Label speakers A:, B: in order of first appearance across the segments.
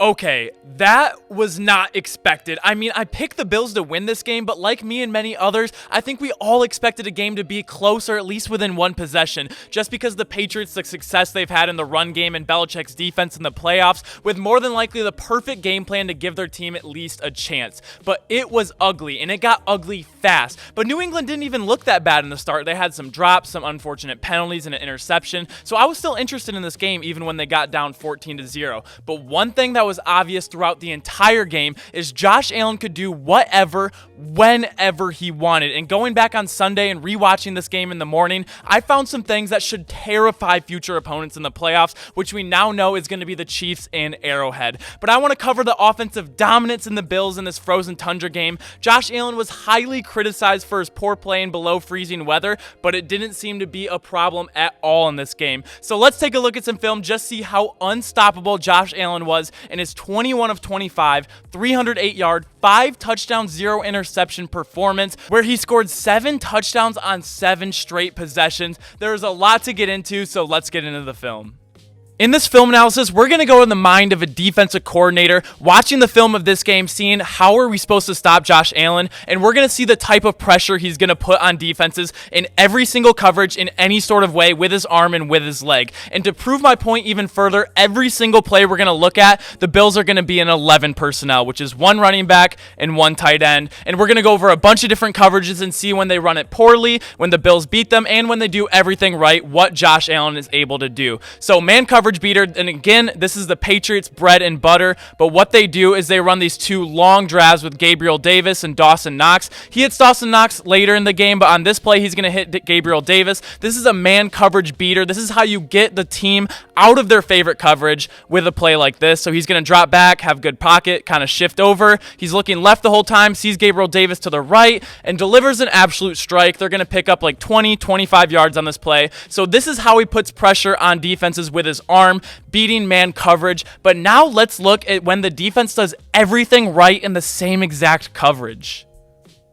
A: Okay, that was not expected. I mean, I picked the Bills to win this game, but like me and many others, I think we all expected a game to be close or at least within one possession, just because the Patriots, the success they've had in the run game and Belichick's defense in the playoffs, with more than likely the perfect game plan to give their team at least a chance. But it was ugly, and it got ugly fast. But New England didn't even look that bad in the start. They had some drops, some unfortunate penalties, and an interception, so I was still interested in this game even when they got down 14-0. But one thing that was obvious throughout the entire game is Josh Allen could do whatever, whenever he wanted. And going back on Sunday and rewatching this game in the morning, I found some things that should terrify future opponents in the playoffs, which we now know is going to be the Chiefs in Arrowhead. But I want to cover the offensive dominance in the Bills in this frozen tundra game. Josh Allen was highly criticized for his poor play in below freezing weather, but it didn't seem to be a problem at all in this game. So let's take a look at some film, just see how unstoppable Josh Allen was in his 21 of 25, 308-yard, 5 touchdown, 0 interception performance, where he scored 7 touchdowns on 7 straight possessions. There's a lot to get into, so let's get into the film. In this film analysis, we're going to go in the mind of a defensive coordinator, watching the film of this game, seeing how are we supposed to stop Josh Allen, and we're going to see the type of pressure he's going to put on defenses in every single coverage in any sort of way with his arm and with his leg. And to prove my point even further, every single play we're going to look at, the Bills are going to be in 11 personnel, which is 1 running back and 1 tight end. And we're going to go over a bunch of different coverages and see when they run it poorly, when the Bills beat them, and when they do everything right, what Josh Allen is able to do. So man coverage beater, and again, this is the Patriots bread and butter, but what they do is they run these 2 long drives with Gabriel Davis and Dawson Knox. He hits Dawson Knox later in the game, but on this play, he's going to hit Gabriel Davis. This is a man coverage beater. This is how you get the team out of their favorite coverage with a play like this. So he's going to drop back, have good pocket, kind of shift over. He's looking left the whole time, sees Gabriel Davis to the right, and delivers an absolute strike. They're going to pick up like 20, 25 yards on this play. So this is how he puts pressure on defenses with his arm, beating man coverage. But now let's look at when the defense does everything right in the same exact coverage.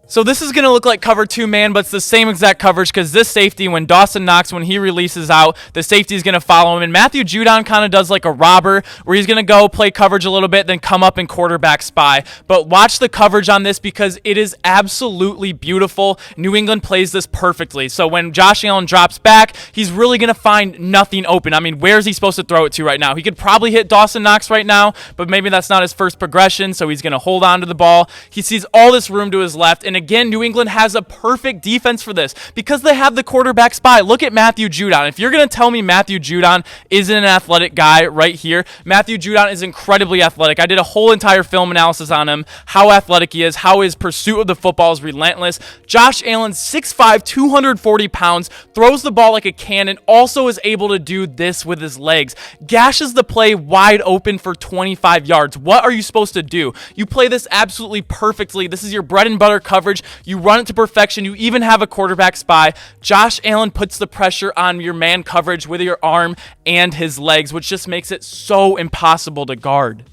A: So this is going to look like cover 2 man, but it's the same exact coverage because this safety, when Dawson Knox, when he releases out, the safety is going to follow him. And Matthew Judon kind of does like a robber where he's going to go play coverage a little bit, then come up and quarterback spy. But watch the coverage on this because it is absolutely beautiful. New England plays this perfectly. So when Josh Allen drops back, he's really going to find nothing open. I mean, where is he supposed to throw it to right now? He could probably hit Dawson Knox right now, but maybe that's not his first progression, so he's going to hold on to the ball. He sees all this room to his left, and again, New England has a perfect defense for this because they have the quarterback spy. Look at Matthew Judon. If you're going to tell me Matthew Judon isn't an athletic guy right here, Matthew Judon is incredibly athletic. I did a whole entire film analysis on him, how athletic he is, how his pursuit of the football is relentless. Josh Allen, 6'5", 240 pounds, throws the ball like a cannon, also is able to do this with his legs. Gashes the play wide open for 25 yards. What are you supposed to do? You play this absolutely perfectly. This is your bread and butter coverage. You run it to perfection. You even have a quarterback spy. Josh Allen puts the pressure on your man coverage with your arm and his legs, which just makes it so impossible to guard.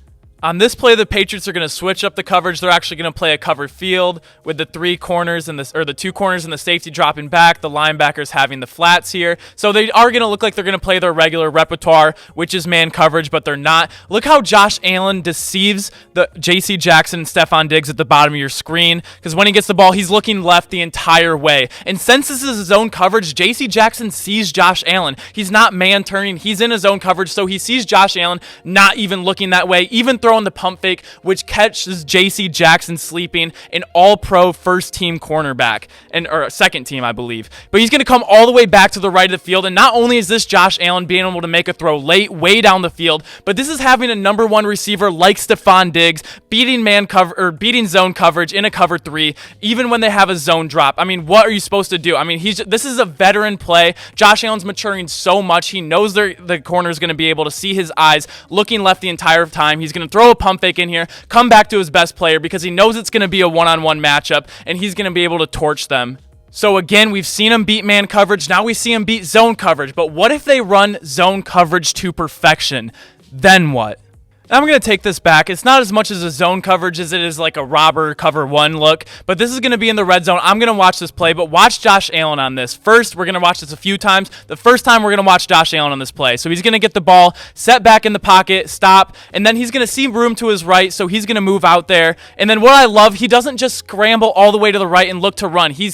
A: On this play, the Patriots are going to switch up the coverage. They're actually going to play a cover field with the 3 corners and the 2 corners and the safety dropping back, the linebackers having the flats here. So they are going to look like they're going to play their regular repertoire, which is man coverage, but they're not. Look how Josh Allen deceives the J.C. Jackson and Stephon Diggs at the bottom of your screen, because when he gets the ball, he's looking left the entire way. And since this is his own coverage, J.C. Jackson sees Josh Allen. He's not man turning. He's in his own coverage, so he sees Josh Allen not even looking that way, even throwing the pump fake, which catches J.C. Jackson sleeping, an all-pro first-team cornerback, or second team, I believe. But he's going to come all the way back to the right of the field, and not only is this Josh Allen being able to make a throw late, way down the field, but this is having a number 1 receiver like Stephon Diggs beating beating zone coverage in a cover 3, even when they have a zone drop. I mean, what are you supposed to do? I mean, this is a veteran play. Josh Allen's maturing so much. He knows the corner is going to be able to see his eyes looking left the entire time. He's going to throw a pump fake in here, come back to his best player because he knows it's going to be a one-on-one matchup, and he's going to be able to torch them. So again, we've seen him beat man coverage. Now we see him beat zone coverage. But what if they run zone coverage to perfection? Then what? I'm going to take this back. It's not as much as a zone coverage as it is like a robber cover one look, but this is going to be in the red zone. I'm going to watch this play, but watch Josh Allen on this. First, we're going to watch this a few times. The first time we're going to watch Josh Allen on this play. So he's going to get the ball, set back in the pocket, stop, and then he's going to see room to his right, so he's going to move out there. And then what I love, he doesn't just scramble all the way to the right and look to run. He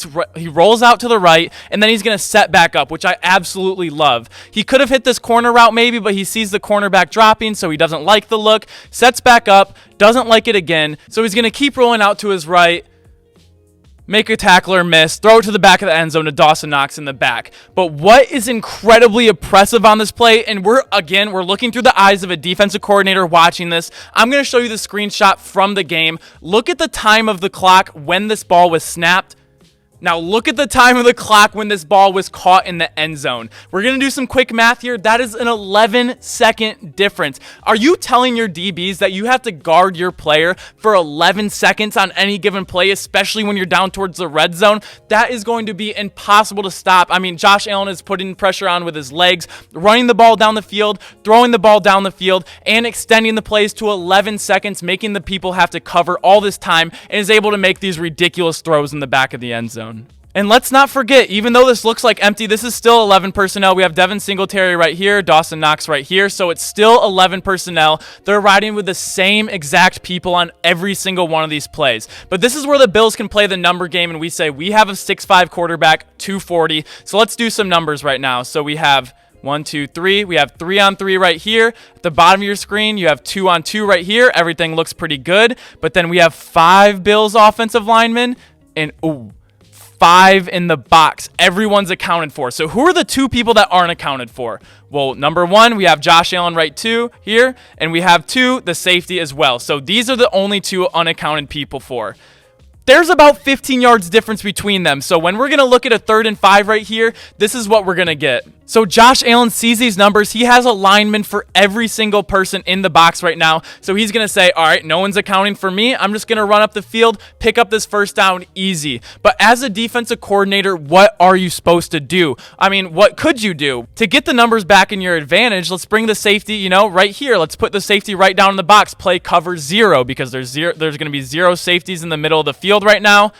A: rolls out to the right, and then he's going to set back up, which I absolutely love. He could have hit this corner route maybe, but he sees the cornerback dropping, so he doesn't like the look, sets back up, doesn't like it again, so he's going to keep rolling out to his right, make a tackler miss, throw it to the back of the end zone to Dawson Knox in the back. But what is incredibly impressive on this play, and we're looking through the eyes of a defensive coordinator watching this. I'm going to show you the screenshot from the game. Look at the time of the clock when this ball was snapped. Now look at the time of the clock when this ball was caught in the end zone. We're going to do some quick math here. That is an 11-second difference. Are you telling your DBs that you have to guard your player for 11 seconds on any given play, especially when you're down towards the red zone? That is going to be impossible to stop. I mean, Josh Allen is putting pressure on with his legs, running the ball down the field, throwing the ball down the field, and extending the plays to 11 seconds, making the people have to cover all this time, and is able to make these ridiculous throws in the back of the end zone. And let's not forget, even though this looks like empty, this is still 11 personnel. We have Devin Singletary right here, Dawson Knox right here, so it's still 11 personnel. They're riding with the same exact people on every single one of these plays. But this is where the Bills can play the number game, and we say we have a 6'5 quarterback, 240. So let's do some numbers right now. So we have 1, 2, 3. We have 3-on-3 right here. At the bottom of your screen, you have 2-on-2 right here. Everything looks pretty good. But then we have 5 Bills offensive linemen, and 5 in the box. Everyone's accounted for. So who are the 2 people that aren't accounted for? Well, number 1, we have Josh Allen right here, and we have 2, the safety as well. So these are the only 2 unaccounted people for. There's about 15 yards difference between them. So when we're going to look at a 3rd and 5 right here, this is what we're going to get. So Josh Allen sees these numbers. He has a lineman for every single person in the box right now. So he's going to say, all right, no one's accounting for me. I'm just going to run up the field, pick up this first down easy. But as a defensive coordinator, what are you supposed to do? I mean, what could you do? To get the numbers back in your advantage, let's bring the safety, right here. Let's put the safety right down in the box. Play cover 0 because there's going to be 0 safeties in the middle of the field right now.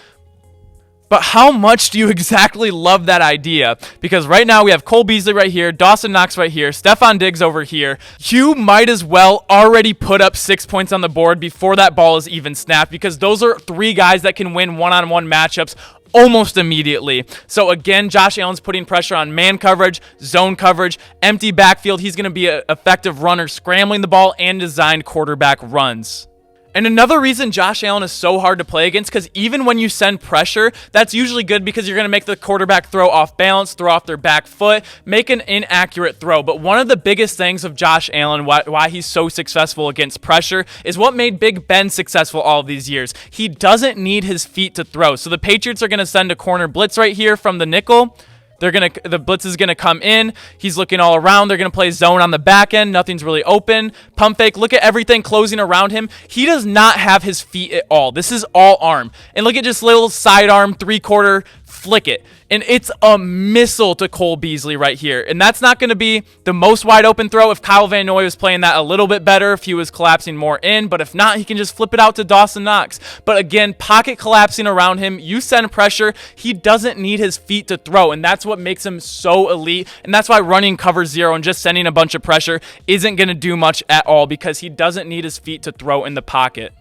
A: But how much do you exactly love that idea? Because right now we have Cole Beasley right here, Dawson Knox right here, Stephon Diggs over here. You might as well already put up 6 points on the board before that ball is even snapped, because those are 3 guys that can win one-on-one matchups almost immediately. So again, Josh Allen's putting pressure on man coverage, zone coverage, empty backfield. He's going to be an effective runner, scrambling the ball and designed quarterback runs. And another reason Josh Allen is so hard to play against, because even when you send pressure, that's usually good because you're going to make the quarterback throw off balance, throw off their back foot, make an inaccurate throw. But one of the biggest things of Josh Allen, why he's so successful against pressure, is what made Big Ben successful all of these years. He doesn't need his feet to throw. So the Patriots are going to send a corner blitz right here from the nickel. The blitz is going to come in. He's looking all around. They're going to play zone on the back end. Nothing's really open. Pump fake. Look at everything closing around him. He does not have his feet at all. This is all arm. And look at just little sidearm, 3/4 flick it. And it's a missile to Cole Beasley right here. And that's not going to be the most wide open throw. If Kyle Van Noy was playing that a little bit better, if he was collapsing more in, but if not, he can just flip it out to Dawson Knox. But again, pocket collapsing around him, you send pressure, he doesn't need his feet to throw. And that's what makes him so elite. And that's why running cover 0 and just sending a bunch of pressure isn't going to do much at all, because he doesn't need his feet to throw in the pocket.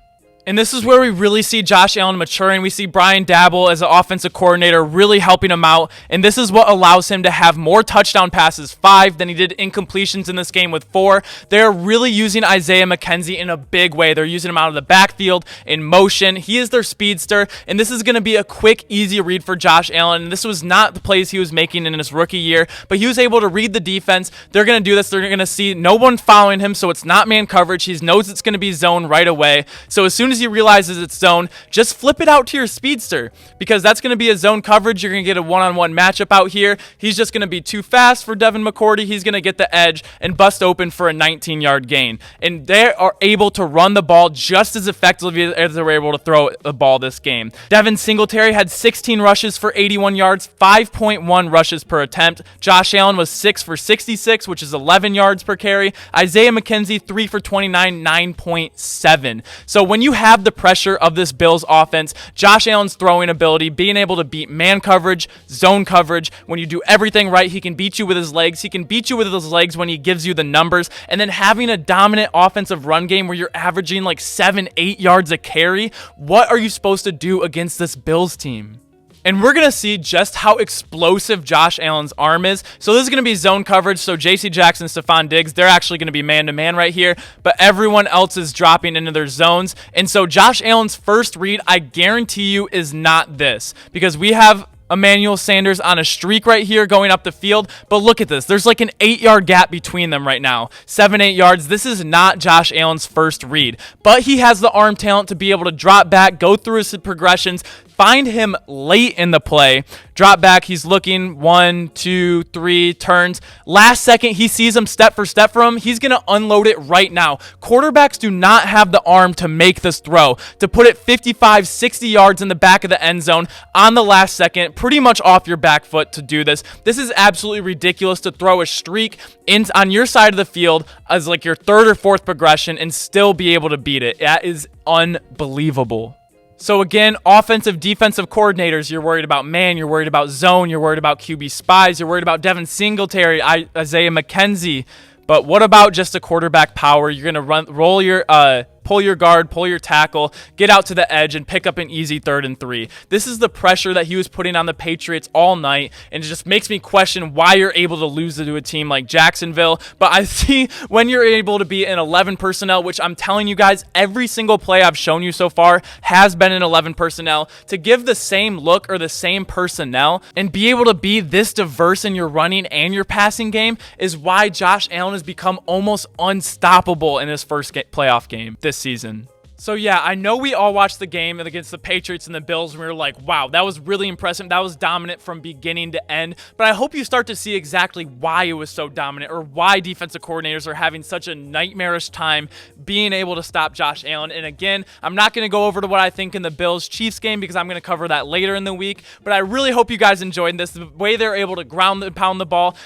A: And this is where we really see Josh Allen maturing. We see Brian Daboll as an offensive coordinator really helping him out. And this is what allows him to have more touchdown passes, 5, than he did incompletions in this game with 4. They're really using Isaiah McKenzie in a big way. They're using him out of the backfield in motion. He is their speedster. And this is going to be a quick, easy read for Josh Allen. And this was not the plays he was making in his rookie year, but he was able to read the defense. They're going to do this. They're going to see no one following him, so it's not man coverage. He knows it's going to be zone right away. So as soon as as he realizes it's zone, just flip it out to your speedster, because that's going to be a zone coverage. You're going to get a one-on-one matchup out here. He's just going to be too fast for Devin McCourty. He's going to get the edge and bust open for a 19-yard gain. And they are able to run the ball just as effectively as they were able to throw the ball this game. Devin Singletary had 16 rushes for 81 yards, 5.1 rushes per attempt. Josh Allen was 6 for 66, which is 11 yards per carry. Isaiah McKenzie, 3 for 29, 9.7. So when you have the pressure of this Bills offense, Josh Allen's throwing ability, being able to beat man coverage, zone coverage, when you do everything right, he can beat you with his legs. He can beat you with his legs when he gives you the numbers. And then having a dominant offensive run game where you're averaging like 7-8 yards a carry, what are you supposed to do against this Bills team? And we're going to see just how explosive Josh Allen's arm is. So this is going to be zone coverage. So J.C. Jackson, Stephon Diggs, they're actually going to be man-to-man right here. But everyone else is dropping into their zones. And so Josh Allen's first read, I guarantee you, is not this. Because we have Emmanuel Sanders on a streak right here going up the field. But look at this. There's like an 8-yard gap between them right now. 7-8 yards. This is not Josh Allen's first read. But he has the arm talent to be able to drop back, go through his progressions, find him late in the play, drop back, he's looking, 1, 2, 3, turns. Last second, he sees him step for step from him. He's going to unload it right now. Quarterbacks do not have the arm to make this throw, to put it 55, 60 yards in the back of the end zone on the last second, pretty much off your back foot to do this. This is absolutely ridiculous to throw a streak in on your side of the field as like your third or fourth progression and still be able to beat it. That is unbelievable. So again, offensive, defensive coordinators, you're worried about man, you're worried about zone, you're worried about QB spies, you're worried about Devin Singletary, Isaiah McKenzie. But what about just a quarterback power? You're going to pull your guard, pull your tackle, get out to the edge, and pick up an easy 3rd and 3. This is the pressure that he was putting on the Patriots all night, and it just makes me question why you're able to lose to a team like Jacksonville. But I see when you're able to be in 11 personnel, which I'm telling you guys, every single play I've shown you so far has been in 11 personnel, to give the same look or the same personnel and be able to be this diverse in your running and your passing game is why Josh Allen has become almost unstoppable in his first playoff game this season. So yeah, I know we all watched the game against the Patriots and the Bills and we were like, wow, that was really impressive. That was dominant from beginning to end. But I hope you start to see exactly why it was so dominant, or why defensive coordinators are having such a nightmarish time being able to stop Josh Allen. And again, I'm not going to go over to what I think in the Bills-Chiefs game because I'm going to cover that later in the week. But I really hope you guys enjoyed this. The way they're able to ground and pound the ball.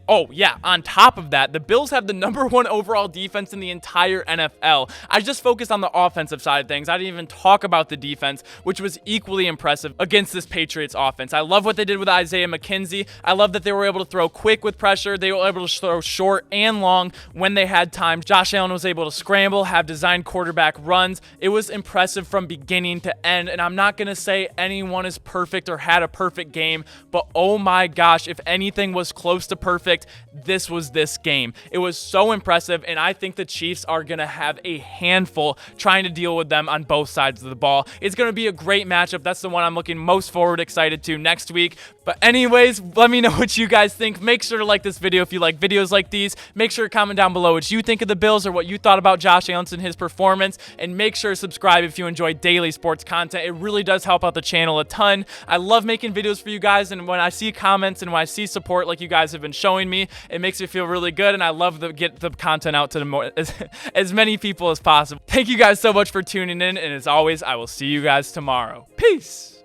A: Oh yeah, on top of that, the Bills have the #1 overall defense in the entire NFL. I just focused on the offensive side of things. I didn't even talk about the defense, which was equally impressive against this Patriots offense. I love what they did with Isaiah McKenzie. I love that they were able to throw quick with pressure. They were able to throw short and long when they had time. Josh Allen was able to scramble, have designed quarterback runs. It was impressive from beginning to end, and I'm not going to say anyone is perfect or had a perfect game, but oh my gosh, if anything was close to perfect, this was this game. It was so impressive, and I think the Chiefs are going to have a handful trying to deal with them on both sides of the ball. It's going to be a great matchup. That's the one I'm looking most excited to next week. But anyways, let me know what you guys think. Make sure to like this video if you like videos like these. Make sure to comment down below what you think of the Bills or what you thought about Josh Allen and his performance. And make sure to subscribe if you enjoy daily sports content. It really does help out the channel a ton. I love making videos for you guys, and when I see comments and when I see support like you guys have been showing me, it makes me feel really good, and I love to get the content out to as many people as possible. Thank you guys so much for tuning in, and as always, I will see you guys tomorrow. Peace!